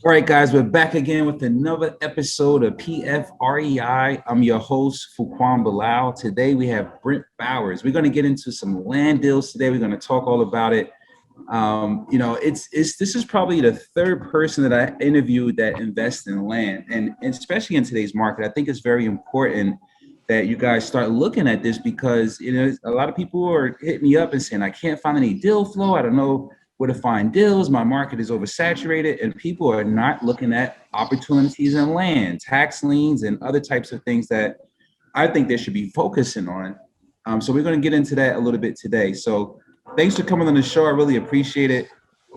All right, guys, we're back again with another episode of PFREI. I'm your host, Fuquan Bilal. Today we have Brent Bowers. We're going to get into some land deals today. We're going to talk all about it. This is probably the third person that I interviewed that invests in land, and especially in today's market, I think it's very important that you guys start looking at this because a lot of people are hitting me up and saying I can't find any deal flow. I don't know where to find deals. My market is oversaturated, and people are not looking at opportunities in land, tax liens, and other types of things that I think they should be focusing on. So we're going to get into that a little bit today. So thanks for coming on the show. I really appreciate it.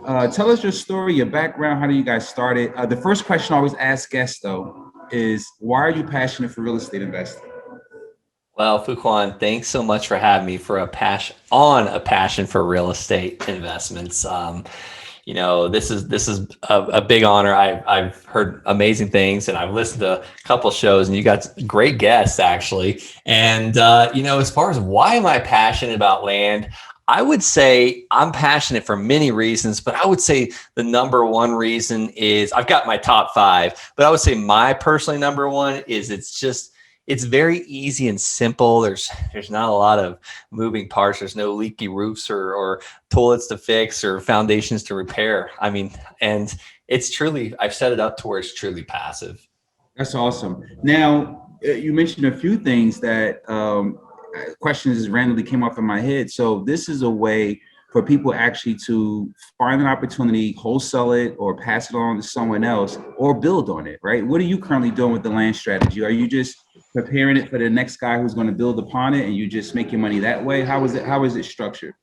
Tell us your story, your background. How do you guys start it? The first question I always ask guests, though, is why are you passionate for real estate investing? Well, Fuquan, thanks so much for having me for a passion for real estate investments. This is a big honor. I've heard amazing things, and I've listened to a couple shows, and you got great guests actually. And as far as why am I passionate about land, I would say I'm passionate for many reasons, but I would say the number one reason is I've got my top five, but I would say my personally number one is it's very easy and simple. There's not a lot of moving parts. There's no leaky roofs or toilets to fix or foundations to repair. I mean, and I've set it up to where it's truly passive. That's awesome. Now, you mentioned a few things that questions just randomly came off in my head. So this is a way for people actually to find an opportunity, wholesale it, or pass it on to someone else, or build on it, right? What are you currently doing with the land strategy? Are you just preparing it for the next guy who's going to build upon it, and you just make your money that way? How is it structured?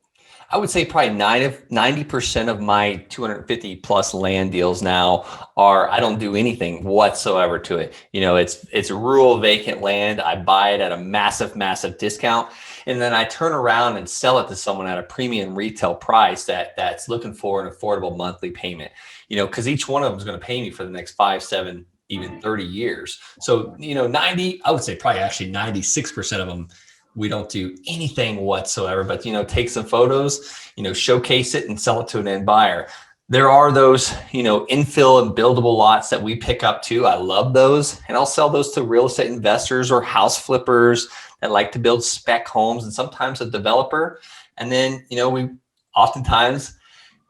I would say probably 90% of my 250 plus land deals now I don't do anything whatsoever to it. It's rural vacant land. I buy it at a massive, massive discount. And then I turn around and sell it to someone at a premium retail price that's looking for an affordable monthly payment, because each one of them is going to pay me for the next 5, 7, even 30 years. So, I would say probably actually 96% of them, we don't do anything whatsoever, but, take some photos, showcase it and sell it to an end buyer. There are those, infill and buildable lots that we pick up too. I love those. And I'll sell those to real estate investors or house flippers that like to build spec homes, and sometimes a developer. And then, we oftentimes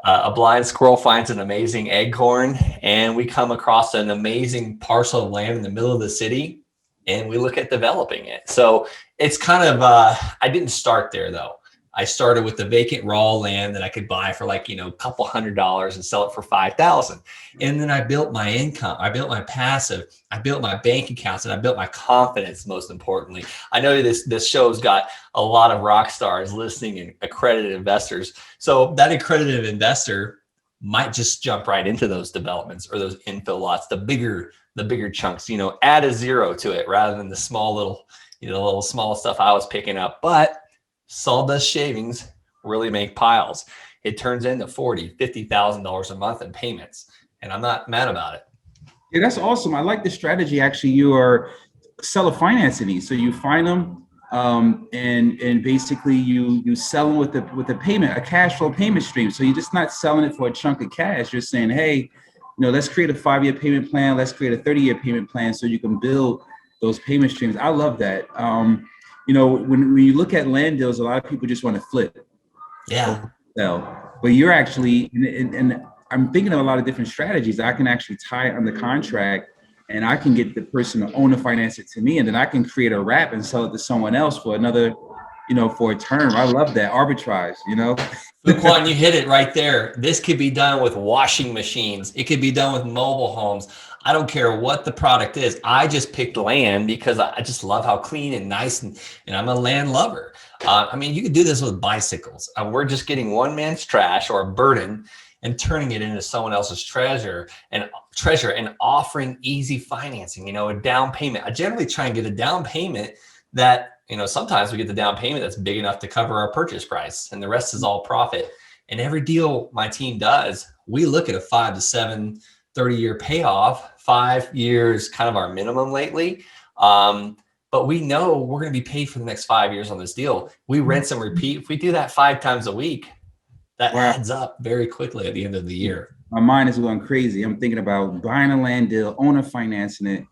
a blind squirrel finds an amazing acorn, and we come across an amazing parcel of land in the middle of the city, and we look at developing it. So it's kind of, I didn't start there though. I started with the vacant raw land that I could buy for like, a couple $100 and sell it for $5,000. And then I built my income. I built my passive. I built my bank accounts, and I built my confidence. Most importantly, I know this show's got a lot of rock stars listening and accredited investors. So that accredited investor might just jump right into those developments or those infill lots, the bigger chunks, add a zero to it rather than the small little small stuff I was picking up. But sawdust shavings really make piles. It turns into $40,000, $50,000 a month in payments, and I'm not mad about it. Yeah, that's awesome. I like the strategy. Actually, you are seller financing these, so you find them, and basically you sell them with a payment, a cash flow payment stream. So you're just not selling it for a chunk of cash. You're saying, hey, let's create a 5-year payment plan. Let's create a 30-year payment plan so you can build those payment streams. I love that. When you look at land deals, a lot of people just want to flip. Yeah. But you're actually, and I'm thinking of a lot of different strategies. I can actually tie it under contract, and I can get the person to own to finance it to me, and then I can create a wrap and sell it to someone else for another, for a term. I love that arbitrage, Luquan, you hit it right there. This could be done with washing machines. It could be done with mobile homes. I don't care what the product is. I just picked land because I just love how clean and nice, and I'm a land lover. You could do this with bicycles. We're just getting one man's trash or a burden and turning it into someone else's treasure and offering easy financing, a down payment. I generally try and get a down payment that, sometimes we get the down payment that's big enough to cover our purchase price, and the rest is all profit. And every deal my team does, we look at a 5 to 7, 30-year payoff. 5 years, kind of our minimum lately. But we know we're going to be paid for the next 5 years on this deal. We rinse and repeat. If we do that 5 times a week, that adds up very quickly at the end of the year. my mind is going crazy. I'm thinking about buying a land deal, owner financing it,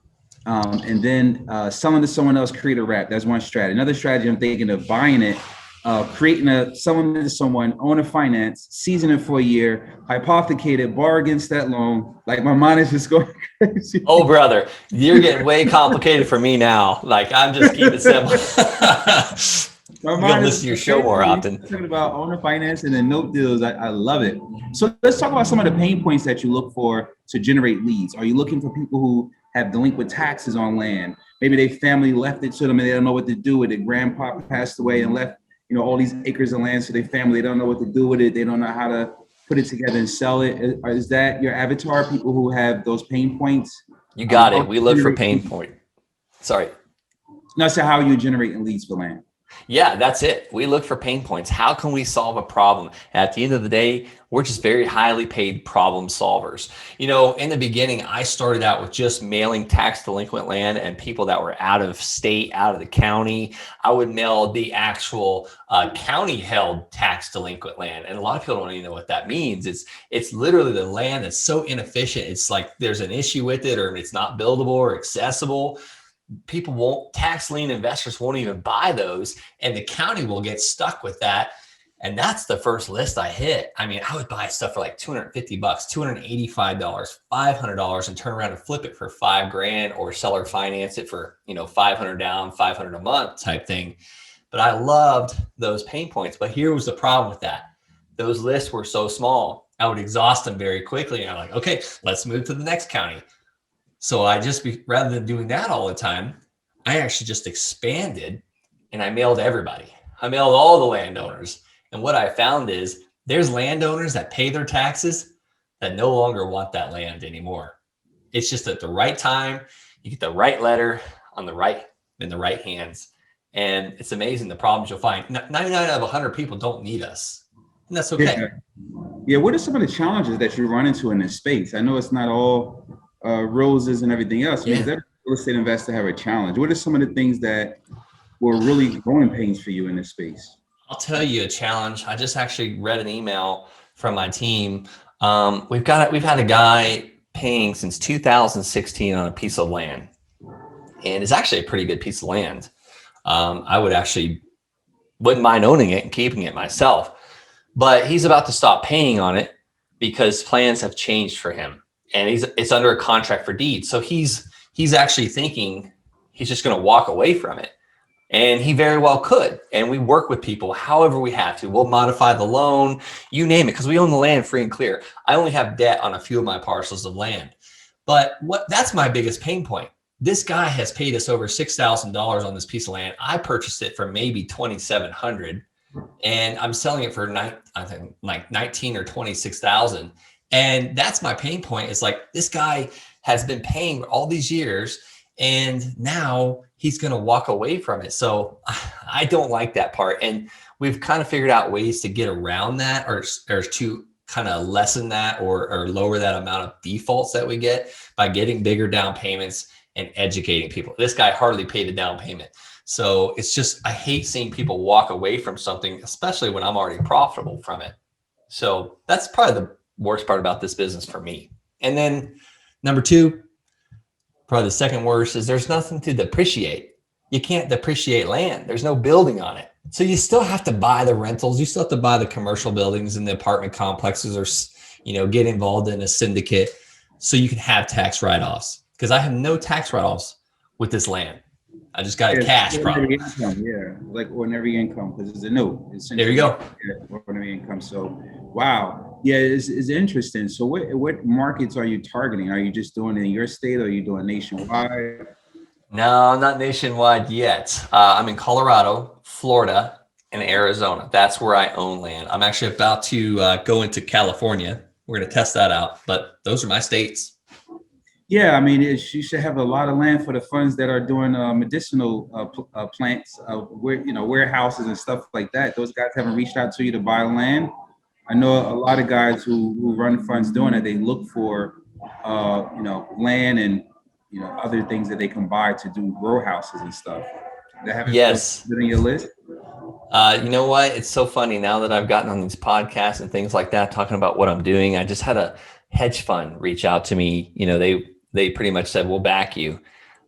and then selling to someone else, create a wrap. That's one strategy. Another strategy, I'm thinking of buying it, selling it to someone, owner finance, season it for a year, hypothecate it, borrow against that loan. Like my mind is just going crazy. Oh, brother, you're getting way complicated for me now. Like I'm just keeping it simple. My I'm gonna mind is listen to your show more often. talking about owner financing and note deals. I love it. So let's talk about some of the pain points that you look for to generate leads. Are you looking for people who have delinquent taxes on land? Maybe their family left it to them and they don't know what to do with it. Grandpa passed away and left, all these acres of land to their family. They don't know what to do with it. They don't know how to put it together and sell it. Is that your avatar? People who have those pain points? You got it. We look for pain point. Sorry. No, so how are you generating leads for land? Yeah, that's it. We look for pain points. How can we solve a problem? At the end of the day, we're just very highly paid problem solvers. In the beginning, I started out with just mailing tax delinquent land and people that were out of state, out of the county. I would mail the actual county held tax delinquent land. And a lot of people don't even know what that means. It's literally the land that's so inefficient. It's like there's an issue with it, or it's not buildable or accessible. Tax lien investors won't even buy those, and the county will get stuck with that. And that's the first list I hit. I mean, I would buy stuff for like $250, $285, $500, and turn around and flip it for $5,000, or seller finance it for, 500 down, 500 a month type thing. But I loved those pain points. But here was the problem with that. Those lists were so small. I would exhaust them very quickly. And I'm like, okay, let's move to the next county. So rather than doing that all the time, I actually just expanded and I mailed everybody. I mailed all the landowners. And what I found is there's landowners that pay their taxes that no longer want that land anymore. It's just at the right time, you get the right letter in the right hands. And it's amazing the problems you'll find. 99 out of 100 people don't need us. And that's okay. Yeah. What are some of the challenges that you run into in this space? I know it's not all roses and everything else. Because every real estate investor have a challenge. What are some of the things that were really growing pains for you in this space? I'll tell you a challenge. I just actually read an email from my team. We've had a guy paying since 2016 on a piece of land, and it's actually a pretty good piece of land. I wouldn't mind owning it and keeping it myself, but he's about to stop paying on it because plans have changed for him. And it's under a contract for deed. So he's actually thinking he's just going to walk away from it. And he very well could. And we work with people however we have to. We'll modify the loan, you name it, because we own the land free and clear. I only have debt on a few of my parcels of land. But that's my biggest pain point. This guy has paid us over $6,000 on this piece of land. I purchased it for maybe $2,700, and I'm selling it for I think like 19 or 26,000. And that's my pain point. It's like this guy has been paying all these years and now he's going to walk away from it. So I don't like that part. And we've kind of figured out ways to get around that or to kind of lessen that or lower that amount of defaults that we get by getting bigger down payments and educating people. This guy hardly paid a down payment. So it's just, I hate seeing people walk away from something, especially when I'm already profitable from it. So that's probably the worst part about this business for me. And then number two, probably the second worst, is there's nothing to depreciate. You can't depreciate land. There's no building on it. So you still have to buy the rentals. You still have to buy the commercial buildings and the apartment complexes, or, get involved in a syndicate so you can have tax write-offs. Because I have no tax write-offs with this land. I just got a cash problem. Income, like ordinary income, because it's a note. There you go. Ordinary income. So, wow. Yeah, it's interesting. So what markets are you targeting? Are you just doing it in your state, or are you doing nationwide? No, not nationwide yet. I'm in Colorado, Florida, and Arizona. That's where I own land. I'm actually about to go into California. We're going to test that out, but those are my states. Yeah, I mean, you should have a lot of land for the funds that are doing medicinal plants, warehouses and stuff like that. Those guys haven't reached out to you to buy land. I know a lot of guys who run funds doing it. They look for, land and, other things that they can buy to do grow houses and stuff. That haven't been on your list? You know what? It's so funny now that I've gotten on these podcasts and things like that, talking about what I'm doing. I just had a hedge fund reach out to me. They pretty much said, we'll back you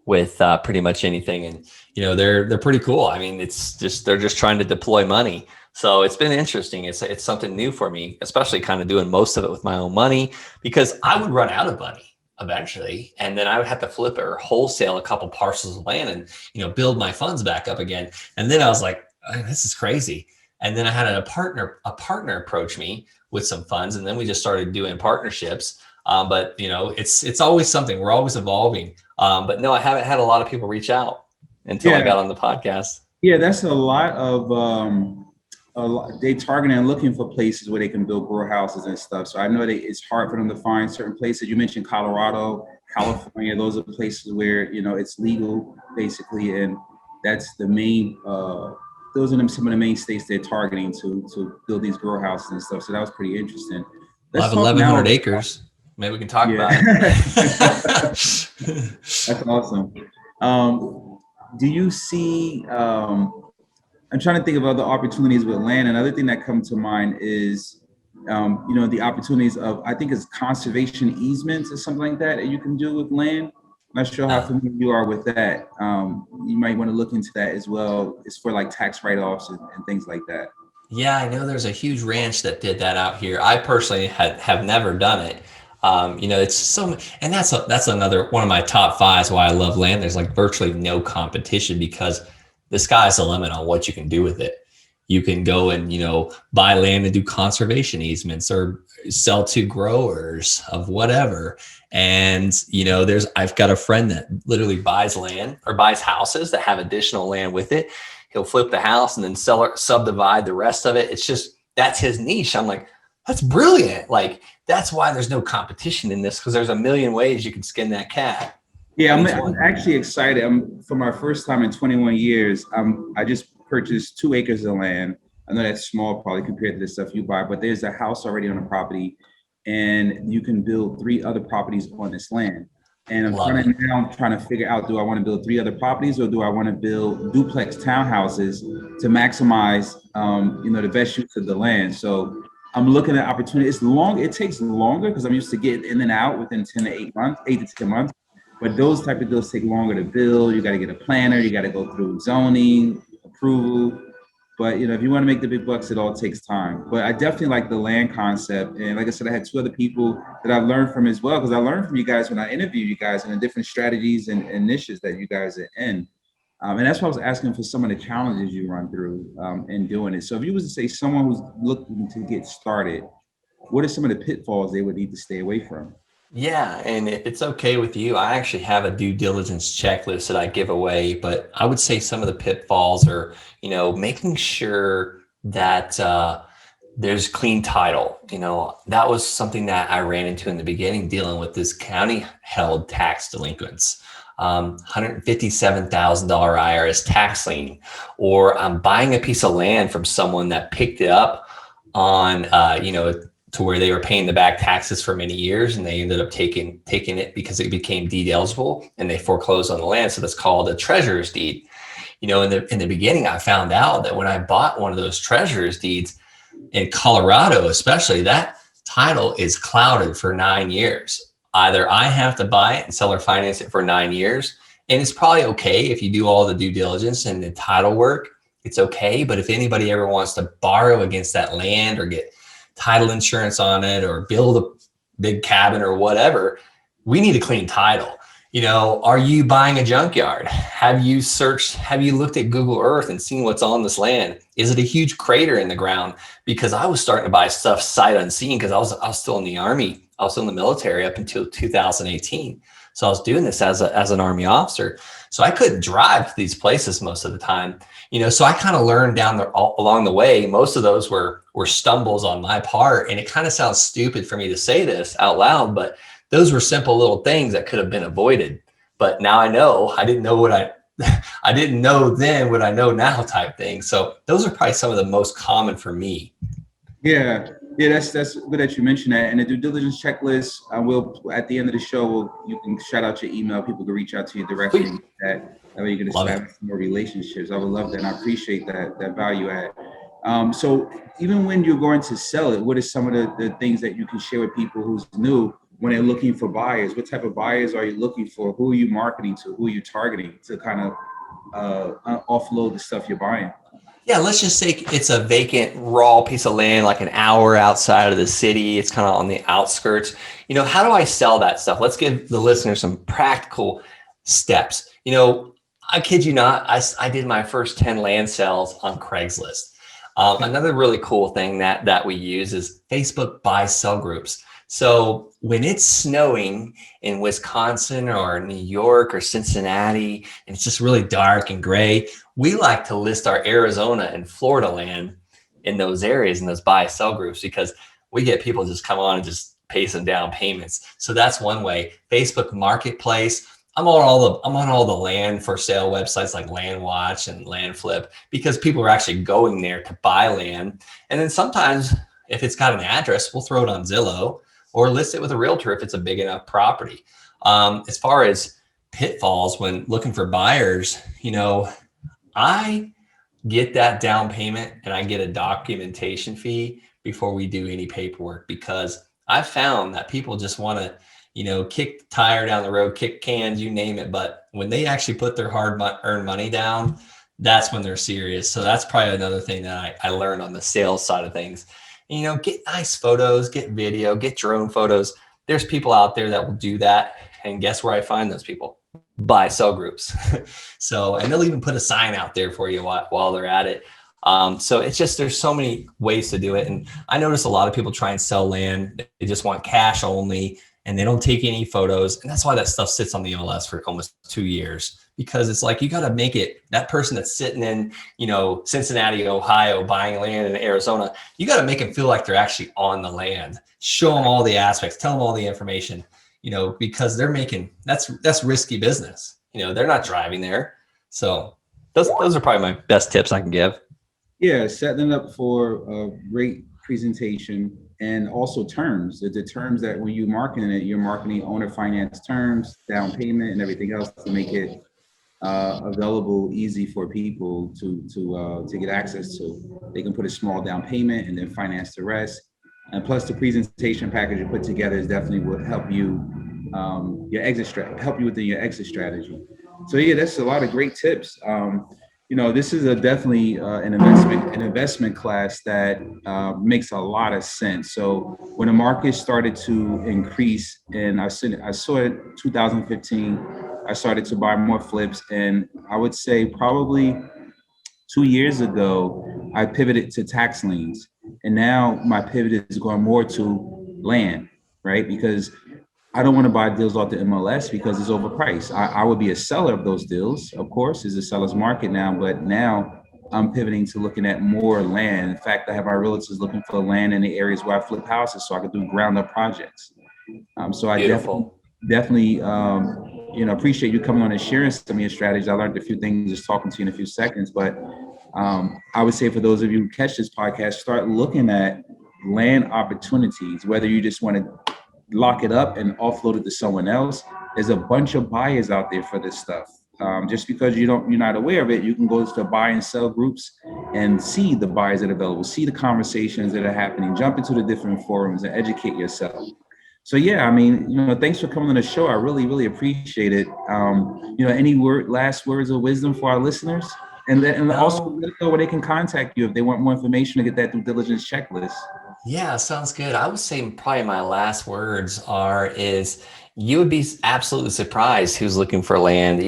with pretty much anything. And, they're pretty cool. I mean, they're just trying to deploy money. So it's been interesting. It's something new for me, especially kind of doing most of it with my own money, because I would run out of money eventually. And then I would have to flip or wholesale a couple parcels of land and, build my funds back up again. And then I was like, this is crazy. And then I had a partner approach me with some funds, and then we just started doing partnerships. But it's always something. We're always evolving. But no, I haven't had a lot of people reach out until I got on the podcast. Yeah, that's a lot of they targeting and looking for places where they can build grow houses and stuff. So I know that it's hard for them to find certain places. You mentioned Colorado, California. Those are places where it's legal basically, and that's the main. Those are some of the main states they're targeting to build these grow houses and stuff. So that was pretty interesting. Let's have 1,100 acres. Maybe we can talk about it. That's awesome. Do you see? I'm trying to think of other opportunities with land. Another thing that comes to mind is, the opportunities of, I think it's conservation easements or something like that you can do with land. I'm not sure how familiar you are with that. You might want to look into that as well. It's for like tax write-offs and things like that. Yeah, I know there's a huge ranch that did that out here. I personally have never done it. It's so, and that's another one of my top fives why I love land. There's like virtually no competition because the sky's the limit on what you can do with it. You can go and, buy land and do conservation easements or sell to growers of whatever. And, I've got a friend that literally buys land or buys houses that have additional land with it. He'll flip the house and then subdivide the rest of it. It's just, that's his niche. I'm like, that's brilliant. Like, that's why there's no competition in this, because there's a million ways you can skin that cat. Yeah, I'm actually excited. For my first time in 21 years, I just purchased 2 acres of land. I know that's small probably compared to the stuff you buy, but there's a house already on the property, and you can build 3 other properties on this land. And I'm trying to figure out, do I want to build 3 other properties, or do I want to build duplex townhouses to maximize, the best use of the land? So I'm looking at opportunity. It takes longer because I'm used to getting in and out within 8 to 10 months. But those type of deals take longer to build. You got to get a planner. You got to go through zoning, approval. But, if you want to make the big bucks, it all takes time. But I definitely like the land concept. And like I said, I had 2 other people that I learned from as well, because I learned from you guys when I interviewed you guys and the different strategies and niches that you guys are in. And that's why I was asking for some of the challenges you run through in doing it. So if you was to say someone who's looking to get started, what are some of the pitfalls they would need to stay away from? Yeah, and if it's okay with you, I actually have a due diligence checklist that I give away, but I would say some of the pitfalls are, making sure that there's clean title. That was something that I ran into in the beginning dealing with this county held tax delinquents. $157,000 IRS tax lien, or I'm buying a piece of land from someone that picked it up on, to where they were paying the back taxes for many years, and they ended up taking it because it became deed eligible and they foreclosed on the land. So that's called a treasurer's deed. In the beginning, I found out that when I bought one of those treasurer's deeds in Colorado, especially, that title is clouded for 9 years. Either I have to buy it and sell or finance it for 9 years. And it's probably okay if you do all the due diligence and the title work, it's okay. But if anybody ever wants to borrow against that land or get title insurance on it or build a big cabin or whatever, we need a clean title. Are you buying a junkyard? Have you looked at Google Earth and seen what's on this land? Is it a huge crater in the ground? Because I was starting to buy stuff sight unseen because I was still in the Army. I was still in the military up until 2018. So I was doing this as an Army officer. So I couldn't drive to these places most of the time. So I kind of learned along the way. Most of those were stumbles on my part. And it kind of sounds stupid for me to say this out loud, but those were simple little things that could have been avoided. But now I know. I didn't know I didn't know then what I know now type thing. So those are probably some of the most common for me. Yeah, that's good that you mentioned that. And the due diligence checklist, will at the end of the show, you can shout out your email. People can reach out to you directly. That way you can establish more relationships. I would love that, and I appreciate that value add. So even when you're going to sell it, what are some of the things that you can share with people who's new when they're looking for buyers? What type of buyers are you looking for? Who are you marketing to? Who are you targeting to kind of offload the stuff you're buying? Yeah, let's just say it's a vacant, raw piece of land, like an hour outside of the city. It's kind of on the outskirts. How do I sell that stuff? Let's give the listener some practical steps. I kid you not, I did my first 10 land sales on Craigslist. Another really cool thing that we use is Facebook buy sell groups. So when it's snowing in Wisconsin or New York or Cincinnati, and it's just really dark and gray, we like to list our Arizona and Florida land in those areas in those buy sell groups because we get people just come on and just pay some down payments. So that's one way. Facebook Marketplace. I'm on all the land for sale websites like Land Watch and Land Flip because people are actually going there to buy land. And then sometimes if it's got an address, we'll throw it on Zillow or list it with a realtor if it's a big enough property. As far as pitfalls when looking for buyers, I get that down payment and I get a documentation fee before we do any paperwork because I've found that people just want to, kick the tire down the road, kick cans, you name it. But when they actually put their hard-earned money down, that's when they're serious. So that's probably another thing that I learned on the sales side of things. Get nice photos, get video, get drone photos. There's people out there that will do that. And guess where I find those people? Buy sell groups. So, and they'll even put a sign out there for you while they're at it. So it's just, there's so many ways to do it. And I notice a lot of people try and sell land. They just want cash only and they don't take any photos. And that's why that stuff sits on the MLS for almost 2 years, because it's like, you got to make it, that person that's sitting in, Cincinnati, Ohio, buying land in Arizona, you got to make them feel like they're actually on the land, show them all the aspects, tell them all the information, because they're making, that's risky business. They're not driving there. So those are probably my best tips I can give. Yeah, setting up for a great presentation and also terms. The terms that when you're marketing it, you're marketing owner finance terms, down payment, and everything else to make it available, easy for people to get access to. They can put a small down payment and then finance the rest. And plus, the presentation package you put together is definitely will help you help you within your exit strategy. So yeah, that's a lot of great tips. This is definitely an investment class that makes a lot of sense. So when the market started to increase, and I saw it 2015, I started to buy more flips, and I would say probably 2 years ago, I pivoted to tax liens, and now my pivot is going more to land, right? Because I don't want to buy deals off the MLS because it's overpriced. I would be a seller of those deals, of course, it's a seller's market now, but now I'm pivoting to looking at more land. In fact, I have my realtors looking for land in the areas where I flip houses so I can do ground up projects. So I Beautiful. definitely, appreciate you coming on and sharing some of your strategies. I learned a few things just talking to you in a few seconds, but I would say for those of you who catch this podcast, start looking at land opportunities, whether you just want to lock it up and offload it to someone else. There's a bunch of buyers out there for this stuff. Just because you're not aware of it, you can go to buy and sell groups and see the buyers that are available, see the conversations that are happening, jump into the different forums and educate yourself. So yeah, I mean, thanks for coming on the show. I really, really appreciate it. Any last words of wisdom for our listeners? And also No. let them know where they can contact you if they want more information to get that due diligence checklist. Yeah, sounds good. I would say probably my last words is you would be absolutely surprised who's looking for land.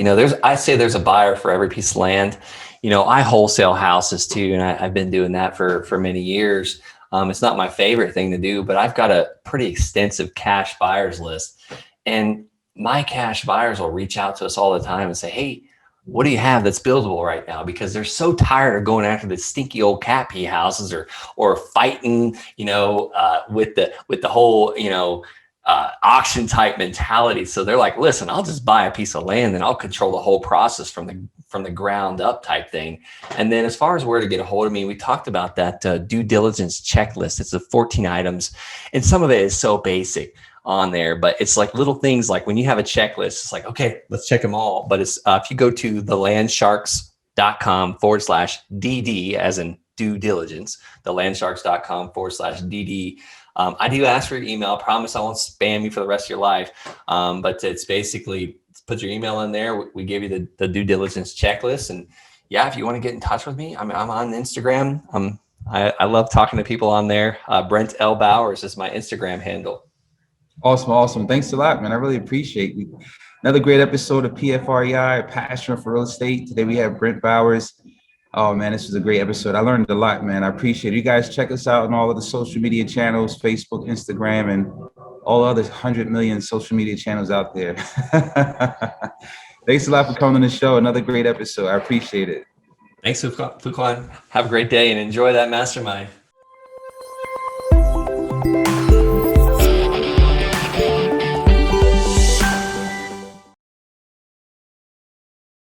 I say there's a buyer for every piece of land. I wholesale houses too, and I've been doing that for many years. It's not my favorite thing to do, but I've got a pretty extensive cash buyers list. And my cash buyers will reach out to us all the time and say, hey, what do you have that's buildable right now? Because they're so tired of going after the stinky old cat pee houses or fighting, with the whole, auction type mentality. So they're like, listen, I'll just buy a piece of land and I'll control the whole process from the ground up type thing. And then as far as where to get a hold of me, we talked about that due diligence checklist. It's the 14 items, and some of it is so basic on there, but it's like little things like when you have a checklist, it's like, okay, let's check them all. But it's if you go to thelandsharks.com/DD as in due diligence, thelandsharks.com/DD. I do ask for your email. I promise I won't spam you for the rest of your life. But it's basically put your email in there. We give you the due diligence checklist. And yeah, if you want to get in touch with me, I'm on Instagram. I love talking to people on there. Brent L. Bowers is my Instagram handle. Awesome. Thanks a lot, man. I really appreciate it. Another great episode of PFREI, Passion for Real Estate. Today we have Brent Bowers. Oh man, this was a great episode. I learned a lot, man. I appreciate it. You guys check us out on all of the social media channels, Facebook, Instagram, and all other 100 million social media channels out there. Thanks a lot for coming on the show. Another great episode. I appreciate it. Thanks, Fuquan. Have a great day and enjoy that mastermind.